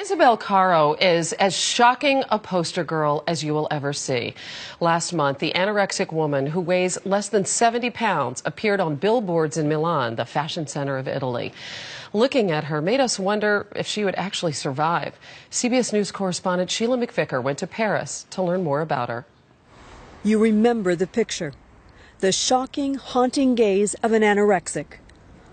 Isabel Caro is as shocking a poster girl as you will ever see. Last month, the anorexic woman who weighs less than 70 pounds appeared on billboards in Milan, the fashion center of Italy. Looking at her made us wonder if she would actually survive. CBS News correspondent Sheila McVicker went to Paris to learn more about her. You remember the picture, the shocking, haunting gaze of an anorexic.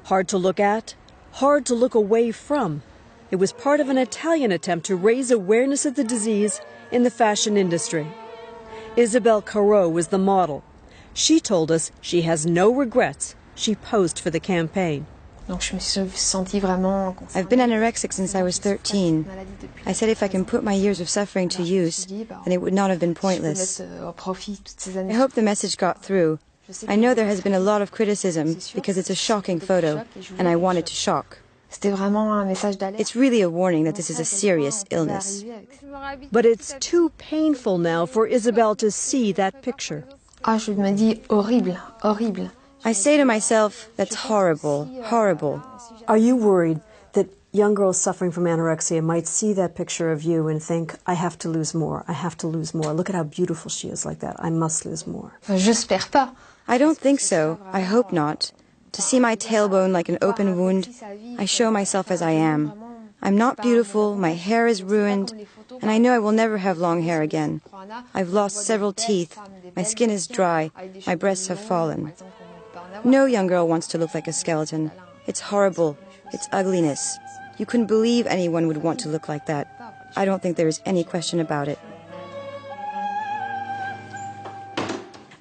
Hard to look at, hard to look away from. It was part of an Italian attempt to raise awareness of the disease in the fashion industry. Isabel Caro was the model. She told us she has no regrets. She posed for the campaign. I've been anorexic since I was 13. I said if I can put my years of suffering to use, then it would not have been pointless. I hope the message got through. I know there has been a lot of criticism because it's a shocking photo, and I wanted to shock. It's really a warning that this is a serious illness. But it's too painful now for Isabel to see that picture. I say to myself, that's horrible, horrible. Are you worried that young girls suffering from anorexia might see that picture of you and think, I have to lose more, I have to lose more. Look at how beautiful she is like that. I must lose more. I don't think so. I hope not. To see my tailbone like an open wound, I show myself as I am. I'm not beautiful, my hair is ruined, and I know I will never have long hair again. I've lost several teeth, my skin is dry, my breasts have fallen. No young girl wants to look like a skeleton. It's horrible. It's ugliness. You couldn't believe anyone would want to look like that. I don't think there is any question about it.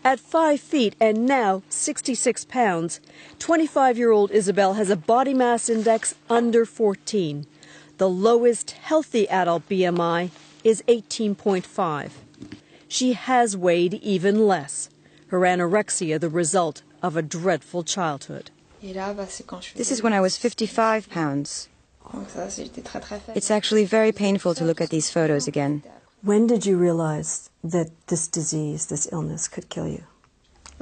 At 5 feet and now 66 pounds, 25-year-old Isabel has a body mass index under 14. The lowest healthy adult BMI is 18.5. She has weighed even less. Her anorexia the result of a dreadful childhood. This is when I was 55 pounds. It's actually very painful to look at these photos again. When did you realize that this disease, this illness, could kill you?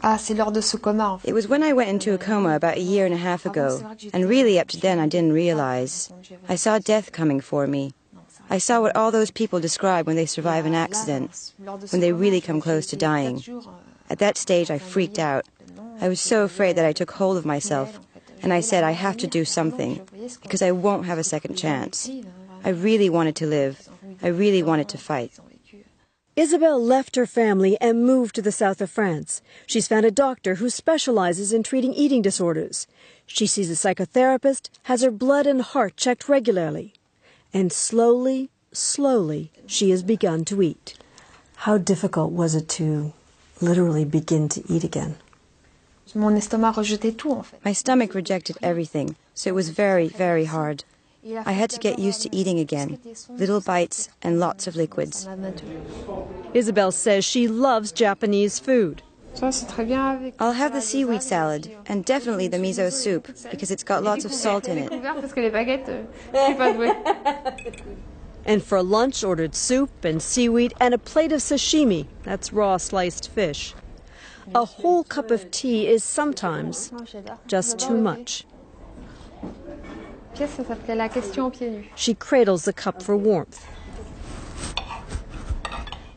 It was when I went into a coma about a year and a half ago, and really up to then I didn't realize. I saw death coming for me. I saw what all those people describe when they survive an accident, when they really come close to dying. At that stage I freaked out. I was so afraid that I took hold of myself, and I said I have to do something, because I won't have a second chance. I really wanted to live. I really wanted to fight. Isabel left her family and moved to the south of France. She's found a doctor who specializes in treating eating disorders. She sees a psychotherapist, has her blood and heart checked regularly. And slowly, slowly, she has begun to eat. How difficult was it to literally begin to eat again? My stomach rejected everything, so it was very, very hard. I had to get used to eating again, little bites and lots of liquids. Isabel says she loves Japanese food. I'll have the seaweed salad and definitely the miso soup because it's got lots of salt in it. And for lunch ordered soup and seaweed and a plate of sashimi, that's raw sliced fish. A whole cup of tea is sometimes just too much. She cradles the cup for warmth.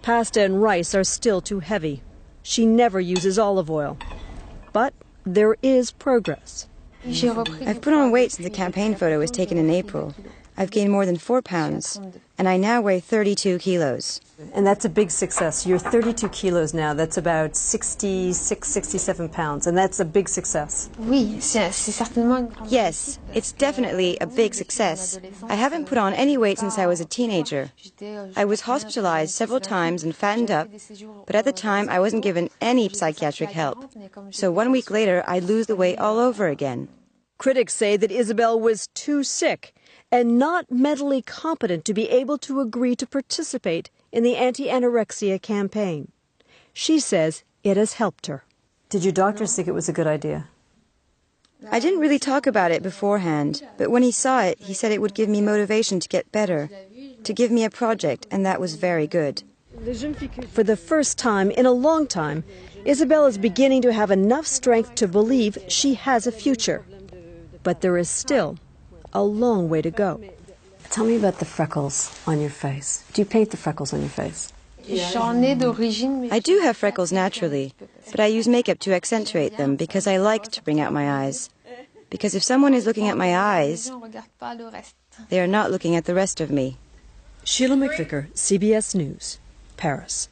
Pasta and rice are still too heavy. She never uses olive oil. But there is progress. I've put on weight since the campaign photo was taken in April. I've gained more than 4 pounds, and I now weigh 32 kilos. And that's a big success. You're 32 kilos now. That's about 66, 67 pounds, and that's a big success. Yes, it's definitely a big success. I haven't put on any weight since I was a teenager. I was hospitalized several times and fattened up, but at the time I wasn't given any psychiatric help. So 1 week later, I'd lose the weight all over again. Critics say that Isabel was too sick and not mentally competent to be able to agree to participate in the anti-anorexia campaign. She says it has helped her. Did your doctors think it was a good idea? I didn't really talk about it beforehand, but when he saw it, he said it would give me motivation to get better, to give me a project, and that was very good. For the first time in a long time, Isabel is beginning to have enough strength to believe she has a future. But there is still a long way to go. Tell me about the freckles on your face. Do you paint the freckles on your face? I do have freckles naturally, but I use makeup to accentuate them because I like to bring out my eyes. Because if someone is looking at my eyes, they are not looking at the rest of me. Sheila McVicker, CBS News, Paris.